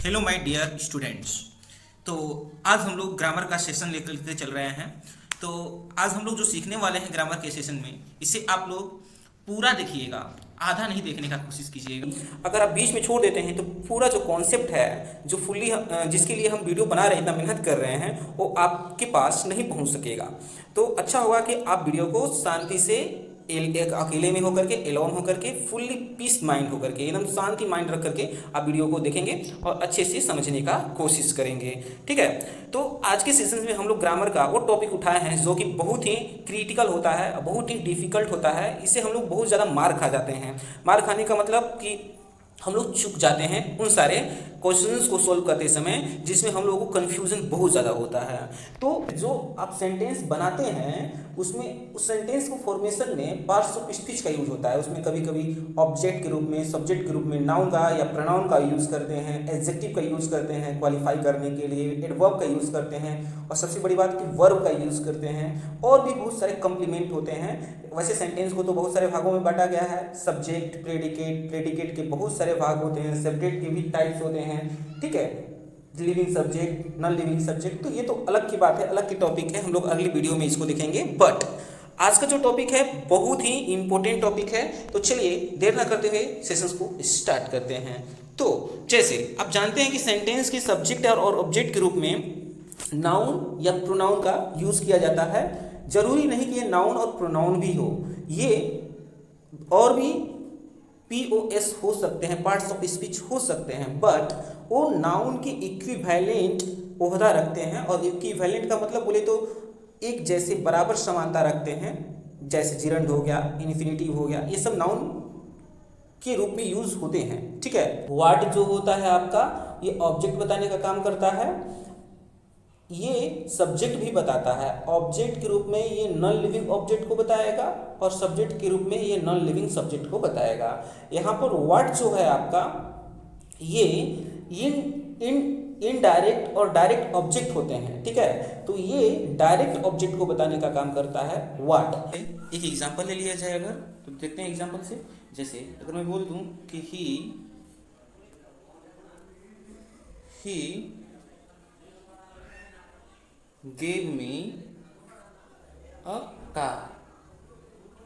Hello my dear students. तो आज हम लोग ग्रामर का सेशन लेकर के चल रहे हैं। तो आज हम लोग जो सीखने वाले हैं ग्रामर के सेशन में, इसे आप लोग पूरा देखिएगा, आधा नहीं देखने का कोशिश कीजिएगा। अगर आप बीच में छोड़ देते हैं तो पूरा जो कॉन्सेप्ट है, जो फुल्ली जिसके लिए हम वीडियो बना रहे हैं, इतना मेहनत कर रहे हैं, वो आपके पास नहीं पहुंच सकेगा। तो अच्छा होगा कि आप वीडियो को शांति से एक अकेले में होकर के, एलोन होकर के, फुल्ली पीस माइंड होकर के, एकदम शांति माइंड रख करके आप वीडियो को देखेंगे और अच्छे से समझने का कोशिश करेंगे। ठीक है। तो आज के सेशन में हम लोग ग्रामर का वो टॉपिक उठाए हैं जो कि बहुत ही क्रिटिकल होता है, बहुत ही डिफिकल्ट होता है। इससे हम लोग बहुत ज़्यादा मार खा जाते हैं। मार खाने का मतलब कि हम लोग चूक जाते हैं उन सारे क्वेश्चंस को सोल्व करते समय जिसमें हम लोगों को कन्फ्यूजन बहुत ज़्यादा होता है। तो जो आप सेंटेंस बनाते हैं उसमें उस सेंटेंस को फॉर्मेशन में पार्ट्स ऑफ स्पीच का यूज होता है। उसमें कभी कभी ऑब्जेक्ट के रूप में, सब्जेक्ट के रूप में नाउन का या प्रोनाउन का यूज़ करते हैं, एडजेक्टिव का यूज़ करते हैं क्वालिफाई करने के लिए, एडवर्ब का यूज़ करते हैं, और सबसे बड़ी बात कि वर्ब का यूज़ करते हैं, और भी बहुत सारे कम्प्लीमेंट होते हैं। वैसे सेंटेंस को तो बहुत सारे भागों में बांटा गया है। सब्जेक्ट, प्रेडिकेट, प्रेडिकेट के बहुत सारे भाग होते हैं, सब्जेक्ट के भी टाइप्स होते हैं। ठीक है। Living subject, non living subject, तो ये तो अलग की बात है, अलग की टॉपिक है, हम लोग अगली वीडियो में इसको देखेंगे। बट आज का जो टॉपिक है बहुत ही इंपॉर्टेंट टॉपिक है। तो चलिए देर ना करते हुए सेशंस को स्टार्ट करते हैं। तो जैसे आप जानते हैं कि सेंटेंस के सब्जेक्ट और ऑब्जेक्ट के रूप में नाउन या प्रोनाउन का यूज़ किया जाता है। जरूरी नहीं कि ये नाउन और प्रोनाउन भी हो, ये और भी POS हो सकते हैं, पार्ट्स ऑफ स्पीच हो सकते हैं, बट वो नाउन के इक्विवेलेंट ओहदा रखते हैं। और इक्विवेलेंट का मतलब बोले तो एक जैसे बराबर समानता रखते हैं। जैसे जिरंड हो गया, इन्फिनिटिव हो गया, ये सब नाउन के रूप में यूज होते हैं। ठीक है। व्हाट जो होता है आपका, ये ऑब्जेक्ट बताने का काम करता है, ये सब्जेक्ट भी बताता है। ऑब्जेक्ट के रूप में ये नॉन लिविंग ऑब्जेक्ट को बताएगा और सब्जेक्ट के रूप में ये नॉन लिविंग सब्जेक्ट को बताएगा। यहाँ पर व्हाट जो है आपका, ये इनडायरेक्ट और डायरेक्ट ऑब्जेक्ट होते हैं। ठीक है। तो ये डायरेक्ट ऑब्जेक्ट को बताने का काम करता है व्हाट। एक एग्जांपल ले लिया जाए अगर, तो देखते हैं एग्जांपल से। जैसे अगर मैं बोल दूं कि ही gave me a car।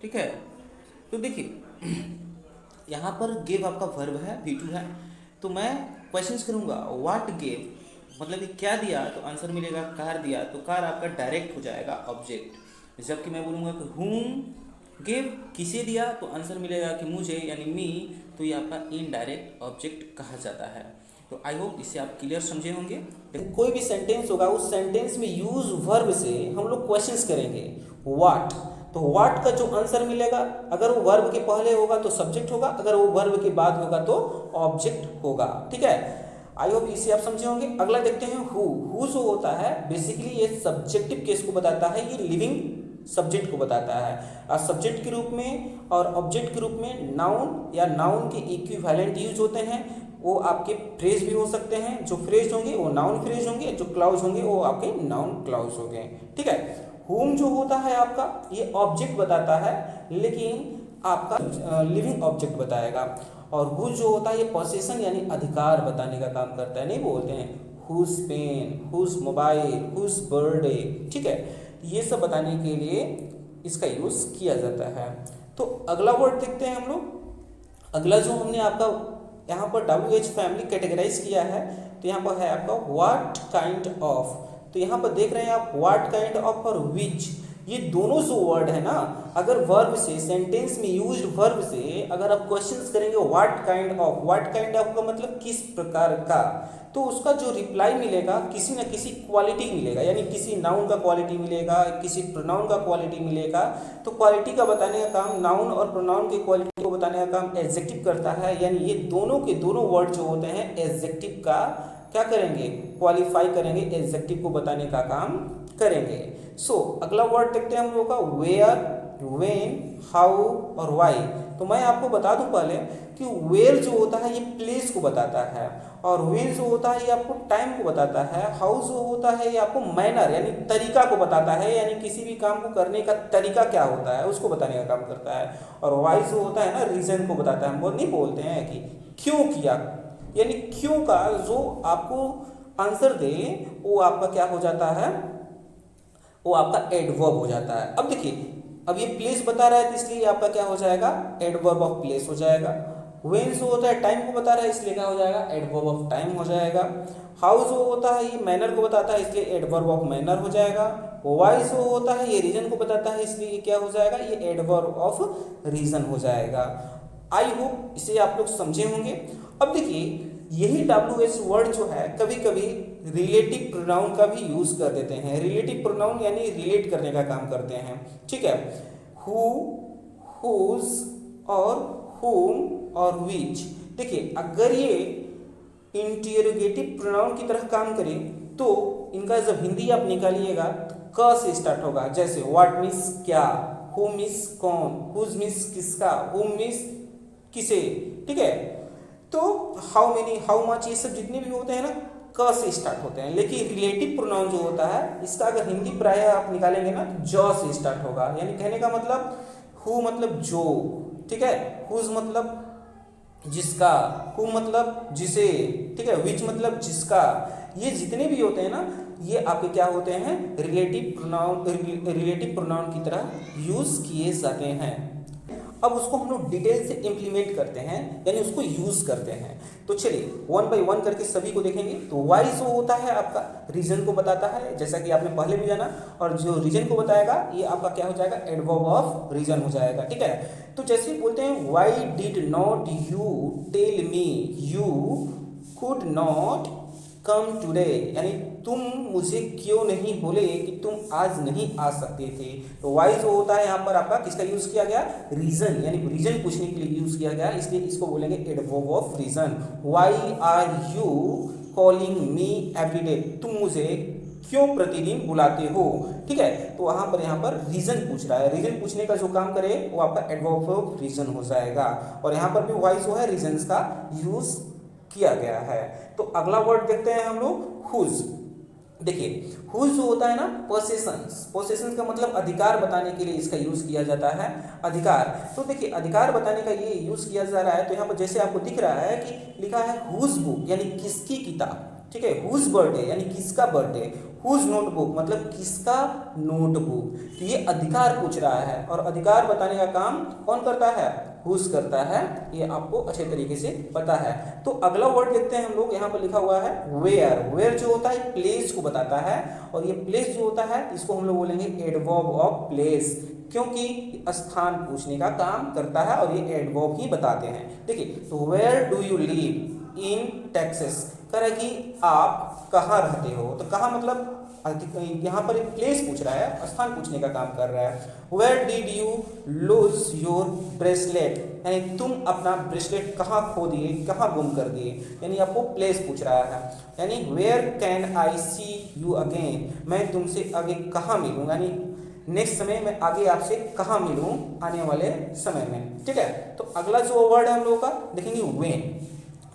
ठीक है। तो देखिए यहाँ पर गिव आपका वर्ब है, V2 है। तो मैं क्वेश्चंस करूँगा व्हाट गिव, मतलब कि क्या दिया, तो आंसर मिलेगा कार दिया, तो कार आपका डायरेक्ट हो जाएगा ऑब्जेक्ट। जबकि मैं बोलूँगा कि whom गिव, किसे दिया, तो आंसर मिलेगा कि मुझे, यानी मी, तो ये आपका इनडायरेक्ट ऑब्जेक्ट कहा जाता है। तो आई होप इससे आप क्लियर समझे होंगे। कोई भी सेंटेंस होगा, उस सेंटेंस में यूज वर्ब से हम लोग क्वेश्चंस करेंगे व्हाट। तो व्हाट का जो आंसर मिलेगा, अगर वो वर्ब के पहले होगा तो सब्जेक्ट होगा, अगर वो वर्ब के बाद होगा तो ऑब्जेक्ट होगा। ठीक है। आई होप इसे आप समझे होंगे। अगला देखते हैं हु जो होता है, बेसिकली ये सब्जेक्टिव केस को बताता है, ये लिविंग सब्जेक्ट को बताता है। और सब्जेक्ट के रूप में और ऑब्जेक्ट के रूप में नाउन या नाउन के इक्विवेलेंट यूज होते हैं। वो आपके फ्रेज भी हो सकते हैं, जो फ्रेज होंगे वो नाउन फ्रेज होंगे, जो क्लाउज होंगे वो आपके नाउन क्लाउज होंगे। ठीक है। हुम जो होता है आपका, ये ऑब्जेक्ट बताता है, लेकिन आपका लिविंग ऑब्जेक्ट बताएगा। और हु जो होता है, ये पोसेशन यानी अधिकार बताने का काम करता है। नहीं बोलते हैं whose pen, whose mobile, whose birthday. ठीक है। ये सब बताने के लिए इसका यूज किया जाता है। तो अगला वर्ड देखते हैं हम लोग। अगला जो हमने आपका यहाँ पर WH फैमिली कैटेगराइज किया है, तो यहाँ पर है आपका व्हाट काइंड ऑफ। तो यहाँ पर देख रहे हैं आप व्हाट काइंड ऑफ और विच, ये दोनों जो वर्ड है ना, अगर वर्ब से, सेंटेंस में यूज्ड वर्ब से अगर आप क्वेश्चंस करेंगे व्हाट काइंड ऑफ का मतलब किस प्रकार का, तो उसका जो रिप्लाई मिलेगा किसी न किसी क्वालिटी मिलेगा। यानी किसी नाउन का क्वालिटी मिलेगा, किसी प्रोनाउन का क्वालिटी मिलेगा। तो क्वालिटी का बताने का काम, नाउन और प्रोनाउन की क्वालिटी को बताने का काम एडजेक्टिव करता है। यानी ये दोनों के दोनों वर्ड जो होते हैं एडजेक्टिव का क्या करेंगे, क्वालिफाई करेंगे, एडजेक्टिव को बताने का काम करेंगे। अगला वर्ड देखते हैं हम लोग का वेयर, व्हेन, हाउ और व्हाई। तो मैं आपको बता दूं पहले कि वेयर जो होता है ये प्लेस को बताता है, और व्हेन जो होता है ये आपको टाइम को बताता है, हाउ जो होता है ये आपको मैनर यानी तरीका को बताता है, यानी किसी भी काम को करने का तरीका क्या होता है उसको बताने का काम करता है। और व्हाई जो होता है ना, रीजन को बताता है। हम नहीं बोलते हैं कि क्यों किया, यानी क्यों का जो आपको आंसर दे वो आपका क्या हो जाता है, वो आपका एडवर्ब हो जाता है। अब देखिए, अब ये प्लेस बता रहा है तो इसलिए आपका क्या हो जाएगा, एडवर्ब ऑफ प्लेस हो जाएगा। व्हेन जो होता है टाइम को बता रहा है इसलिए क्या हो जाएगा, एडवर्ब ऑफ टाइम हो जाएगा। हाउ जो होता है ये मैनर को बताता है इसलिए एडवर्ब ऑफ मैनर हो जाएगा। वाई जो होता है ये रीजन को बताता है इसलिए ये क्या हो जाएगा, ये एडवर्ब ऑफ रीजन हो जाएगा। आई होप इसे आप लोग समझे होंगे। अब देखिए यही WH वर्ड जो है कभी कभी रिलेटिव प्रोनाउन का भी यूज कर देते हैं। रिलेटिव प्रोनाउन यानी रिलेट करने का काम करते हैं, ठीक है। हु, हुज और हुम और विच। देखिए अगर ये इंटरोगेटिव प्रोनाउन की तरह काम करे तो इनका जब हिंदी आप निकालिएगा तो क से स्टार्ट होगा। जैसे व्हाट मीन्स क्या, हु मीन्स कौन, हुज मीन्स किसका, हुम मीन्स किसे, ठीक है। तो हाउ मेनी, हाउ मच, ये सब जितने भी होते हैं ना क से स्टार्ट होते हैं। लेकिन रिलेटिव प्रोनाउन जो होता है इसका अगर हिंदी प्राय आप निकालेंगे ना तो ज से स्टार्ट होगा। यानी कहने का मतलब हु मतलब जो, ठीक है, हुज मतलब जिसका, हु मतलब जिसे, ठीक है, विच मतलब जिसका। ये जितने भी होते हैं ना ये आपके क्या होते हैं, रिलेटिव प्रोनाउन की तरह यूज किए जाते हैं। अब उसको हम लोग डिटेल से इम्प्लीमेंट करते हैं यानी उसको यूज करते हैं। तो चलिए वन बाय वन करके सभी को देखेंगे। तो वाई जो होता है आपका रीजन को बताता है, जैसा कि आपने पहले भी जाना, और जो रीजन को बताएगा ये आपका क्या हो जाएगा, एडवर्ब ऑफ रीजन हो जाएगा, ठीक है। तो जैसे बोलते हैं why did not you tell me you could not come today, यानी तुम मुझे क्यों नहीं बोले कि तुम आज नहीं आ सकते थे। तो वाई जो होता है यहाँ पर आपका किसका यूज किया गया, रीजन, यानी रीजन पूछने के लिए यूज किया गया, इसलिए इसको बोलेंगे adverb of reason. Why are you calling me every day, तुम मुझे क्यों प्रतिदिन बुलाते हो, ठीक है। तो वहां पर यहाँ पर रीजन पूछ रहा है, रीजन पूछने का जो काम करे वो आपका एडवर्ब ऑफ रीजन हो जाएगा। और यहाँ पर भी वाई जो है रीजन का यूज किया गया है। तो अगला वर्ड देखते हैं हम लोग, हुज। देखिए हुज जो होता है ना पोसेशंस, पोसेशंस का मतलब अधिकार बताने के लिए इसका यूज किया जाता है, अधिकार। तो देखिए अधिकार बताने का ये यूज किया जा रहा है। तो यहाँ पर जैसे आपको दिख रहा है कि लिखा है हुज बुक यानी किसकी किताब, ठीक है, हुज बर्थडे यानी किसका बर्थडे, हुज नोटबुक मतलब किसका नोटबुक। तो ये अधिकार पूछ रहा है और अधिकार बताने का काम कौन करता है, हुज करता है, ये आपको अच्छे तरीके से पता है। तो अगला वर्ड देखते हैं हम लोग, यहाँ पर लिखा हुआ है वेयर। वेयर जो होता है प्लेस को बताता है और ये प्लेस जो होता है इसको हम लोग बोलेंगे एडवर्ब ऑफ प्लेस, क्योंकि स्थान पूछने का काम करता है और ये एडवर्ब ही बताते हैं। देखिए तो where do you live in Texas, कह रहा है कि आप कहाँ रहते हो। तो कहाँ मतलब यहाँ पर एक प्लेस पूछ रहा है, स्थान पूछने का काम कर रहा है। Where did you lose your bracelet, यानी तुम अपना ब्रेसलेट कहाँ खो दिए, कहाँ गुम कर दिए, यानी आपको प्लेस पूछ रहा है। यानी where can I see you again, मैं तुमसे आगे कहाँ मिलूँ, यानी नेक्स्ट समय में आगे आपसे कहाँ मिलूँ आने वाले समय में, ठीक है। तो अगला जो वर्ड है हम लोगों का देखेंगे व्हेन।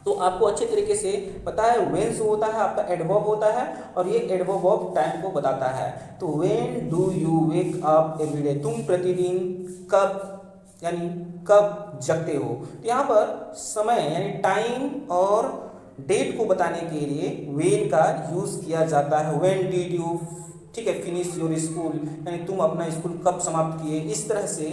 तो आपको अच्छे तरीके से पता है व्हेन जो होता है आपका एडवर्ब होता है और ये एडवर्ब ऑफ टाइम को बताता है। तो when do you wake up everyday, तुम प्रतिदिन कब यानी कब जगते हो। तो यहाँ पर समय यानी टाइम और डेट को बताने के लिए व्हेन का यूज किया जाता है। व्हेन डिड यू, ठीक है, फिनिश योर स्कूल, यानी तुम अपना स्कूल कब समाप्त किए। इस तरह से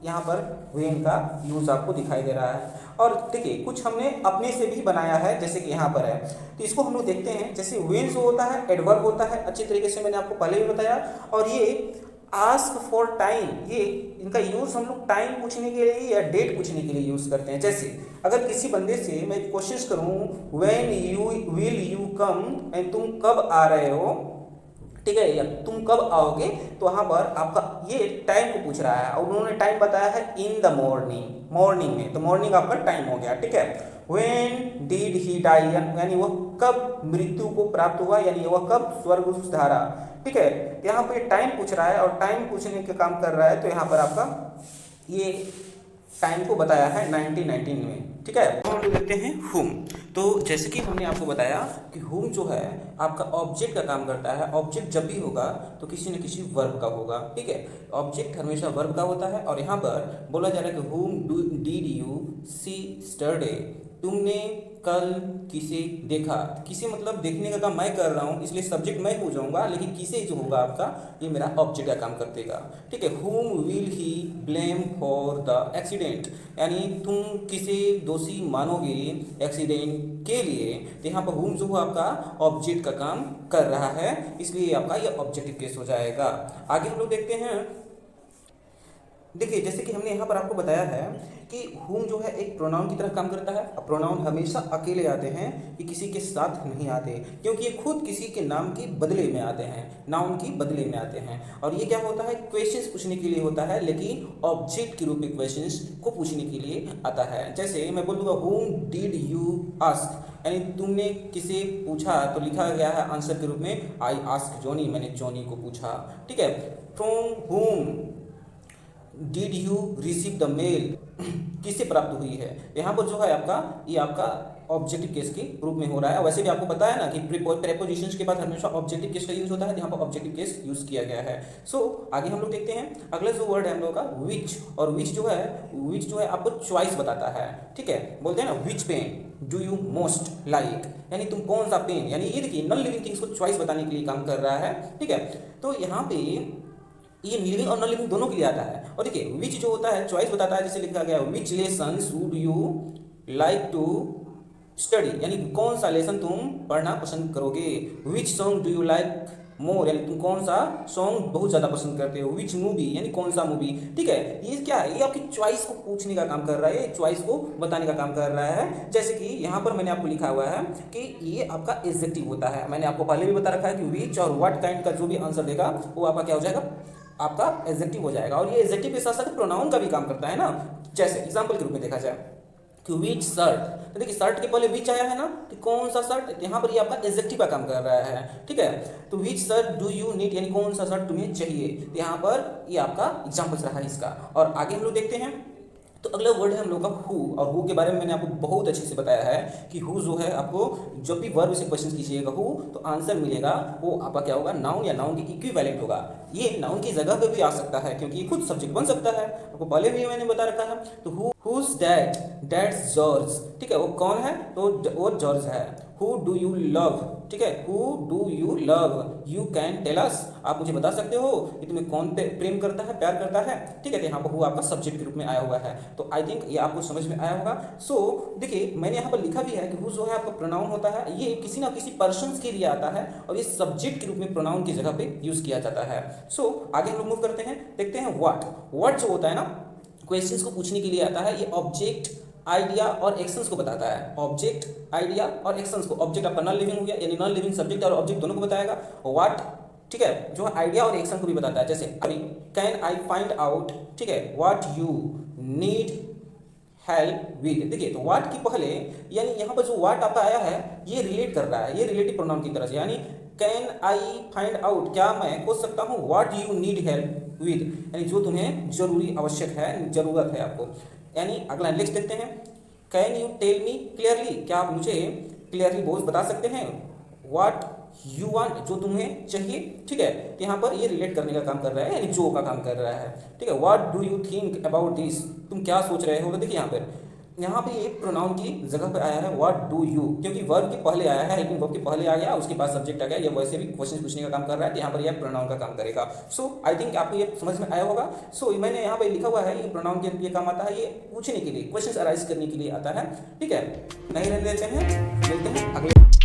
यहाँ पर व्हेन का यूज आपको दिखाई दे रहा है। और देखिए कुछ हमने अपने से भी बनाया है, जैसे कि यहाँ पर है, तो इसको हम लोग देखते हैं। जैसे व्हेन जो होता है एडवर्ब होता है, अच्छी तरीके से मैंने आपको पहले भी बताया। और ये आस्क फॉर टाइम, ये इनका यूज हम लोग टाइम पूछने के लिए या डेट पूछने के लिए यूज करते हैं। जैसे अगर किसी बंदे से मैं कोशिश करूँ when you will you come, तुम कब आ रहे हो, ठीक है, या तुम कब आओगे, तो वहाँ पर आपका ये टाइम को पूछ रहा है और उन्होंने टाइम बताया है इन द मॉर्निंग, मॉर्निंग में, तो मॉर्निंग आपका टाइम हो गया, ठीक है। व्हेन डिड ही डाई, यानी वह कब मृत्यु को प्राप्त हुआ, यानी वह कब स्वर्ग सिधारा, ठीक है। यहाँ पर टाइम पूछ रहा है और टाइम पूछने का काम कर रहा है, तो यहाँ पर आपका ये टाइम को बताया है 1919 में, ठीक है। हम लोग देखते हैं हुम। तो जैसे कि हमने आपको बताया कि हुम जो है आपका ऑब्जेक्ट का काम करता है। ऑब्जेक्ट जब भी होगा तो किसी न किसी वर्ब का होगा, ठीक है। ऑब्जेक्ट हमेशा वर्ब का होता है और यहाँ पर बोला जा रहा है कि हुम डिड यू सी स्टरडे, तुमने कल किसे देखा। किसे मतलब देखने का काम मैं कर रहा हूँ, इसलिए सब्जेक्ट मैं हो जाऊंगा, लेकिन किसे जो होगा आपका ये मेरा ऑब्जेक्ट का काम कर देगा। ठीक है, whom will he blame for the accident, यानी तुम किसे दोषी मानोगे एक्सीडेंट के लिए, तो यहाँ पर whom जो है आपका ऑब्जेक्ट का काम कर रहा है, इसलिए आपका ये ऑब्जेक्टिव केस हो जाएगा। आगे हम लोग देखते हैं। देखिए जैसे कि हमने यहाँ पर आपको बताया है कि whom जो है एक प्रोनाउन की तरह काम करता है। अब प्रोनाउन हमेशा अकेले आते हैं, ये किसी के साथ नहीं आते, क्योंकि ये खुद किसी के नाम की बदले में आते हैं, नाउन की बदले में आते हैं। और ये क्या होता है, क्वेश्चंस पूछने के लिए होता है, लेकिन ऑब्जेक्ट के रूप में क्वेश्चंस को पूछने के लिए आता है। जैसे मैं बोल दूंगा whom did you ask, यानी तुमने किसे पूछा, तो लिखा गया है आंसर के रूप में आई आस्क जॉनी, मैंने जॉनी को पूछा। ठीक है, from whom did you receive the mail, किससे प्राप्त हुई है, यहाँ पर जो है आपका ये आपका ऑब्जेक्टिव केस के रूप में हो रहा है। वैसे भी आपको पता है ना कि प्रेपोजिशंस के बाद हमेशा ऑब्जेक्टिव केस का यूज होता है, यहाँ पर ऑब्जेक्टिव केस यूज किया गया है। सो आगे हम लोग देखते हैं अगला जो वर्ड है हम लोग का विच, और विच जो है आपको चॉइस बताता है। ठीक है, बोलते हैं ना which pen do you most like, यानी तुम कौन सा पेन, यानी ये देखिए नॉन लिविंग थिंग्स को चॉइस बताने के लिए काम कर रहा है। ठीक है, तो यहाँ पे ये लिविंग और नॉन लिविंग दोनों के लिए आता है। और देखिए विच जो होता है चॉइस बताता है, जैसे लिखा गया which lesson would you like to study, यानी कौन सा लेसन तुम पढ़ना पसंद करोगे। Which song do you like more, यानी तुम कौन सा सॉन्ग बहुत ज़्यादा पसंद करते हो। विच मूवी, यानी कौन सा मूवी। ठीक है, ये क्या है, ये आपकी चॉइस को पूछने का काम कर रहा है, चॉइस को बताने का काम कर रहा है। जैसे कि यहाँ पर मैंने आपको लिखा हुआ है कि ये आपका एडजेक्टिव होता है। मैंने आपको पहले भी बता रखा है कि विच और व्हाट काइंड का जो भी आंसर देगा वो आपका क्या हो जाएगा, आपका एडजेक्टिव हो जाएगा। और ये एडजेक्टिव के साथ साथ प्रोनाउन का भी काम करता है ना। जैसे एग्जांपल के रूप में देखा जाए कि विच शर्ट, तो देखिए शर्ट के पहले विच आया है ना, कि कौन सा शर्ट, यहाँ पर ये आपका एडजेक्टिव का काम कर रहा है। ठीक है, तो विच शर्ट डू यू नीड, यानी कौन सा शर्ट तुम्हें चाहिए, तो यहाँ पर ये आपका एग्जांपल रहा है इसका। और आगे हम लोग देखते हैं, तो अगला वर्ड है हम लोग का हु, और हु के बारे में मैंने आपको बहुत अच्छे से बताया है कि हु जो है आपको जब भी वर्ब से क्वेश्चन कीजिएगा हु, तो आंसर मिलेगा वो आपका क्या होगा, नाउन या नाउन के इक्विवेलेंट होगा। ये नाउन की जगह पे भी आ सकता है, क्योंकि ये खुद सब्जेक्ट बन सकता है, आपको पहले भी मैंने बता रखा है। तो हुज डैड, डैड्स जॉर्ज। ठीक है, वो कौन है, तो वो जॉर्ज है। हु डू यू लव, ठीक है, who do you love, you can tell us, आप मुझे बता सकते हो कि तुम्हें कौन प्रेम करता है, प्यार करता है। ठीक है, तो यहाँ पर हु आपका सब्जेक्ट के रूप में आया हुआ है। तो आई थिंक ये आपको समझ में आया होगा। सो देखिए मैंने यहाँ पर लिखा भी है कि हु जो है आपका प्रोनाउन होता है, ये किसी ना किसी पर्सन के लिए आता है, और ये सब्जेक्ट के रूप में प्रोनाउन की जगह पे यूज किया जाता है। सो आगे हम लोग मूव करते हैं, देखते हैं व्हाट। व्हाट जो होता है ना, क्वेश्चंस को पूछने के लिए आता है, ये ऑब्जेक्ट, आइडिया और एक्शंस को बताता है। ऑब्जेक्ट, आइडिया और एक्शंस को, ऑब्जेक्ट आपका नॉन लिविंग हो गया, यानी नॉन लिविंग सब्जेक्ट और ऑब्जेक्ट दोनों को बताएगा। व्हाट, ठीक है, जो आइडिया और एक्शन को भी बताता है। जैसे कैन आई फाइंड आउट, ठीक है, what you need help with. देखिए तो व्हाट की पहले, यानी यहाँ पर जो व्हाट आपका आया है ये रिलेट कर रहा है, ये रिलेटिव प्रोनाउन की तरह से, यानी कैन आई फाइंड आउट, क्या मैं खोज सकता हूँ, what you need help with, यानी जो तुम्हें जरूरी आवश्यक है, जरूरत है आपको। यानी अगला नेक्स्ट देखते हैं, can you tell me clearly, क्या आप मुझे क्लियरली बोल बता सकते हैं, व्हाट यू वांट, जो तुम्हें चाहिए। ठीक है, तो यहाँ पर ये रिलेट करने का काम कर रहा है, यानी जो का काम कर रहा है। ठीक है, what do you think about this, तुम क्या सोच रहे हो। तो देखिए यहाँ पे ये प्रोनाउन की जगह पे आया है व्हाट डू यू, क्योंकि वर्ब के पहले आया है, लेकिन वर्ब के पहले आ गया उसके बाद सब्जेक्ट आ गया, ये वैसे भी क्वेश्चन पूछने का काम कर रहा है, तो यहाँ पर यह प्रोनाउन का काम करेगा। सो आई थिंक आपको ये समझ में आया होगा। सो मैंने यहाँ पे लिखा हुआ है, ये प्रोनाउन के लिए काम आता है, ये पूछने के लिए, क्वेश्चन अराइज करने के लिए आता है। ठीक है, नहीं रहने देते हैं, मिलते हैं अगले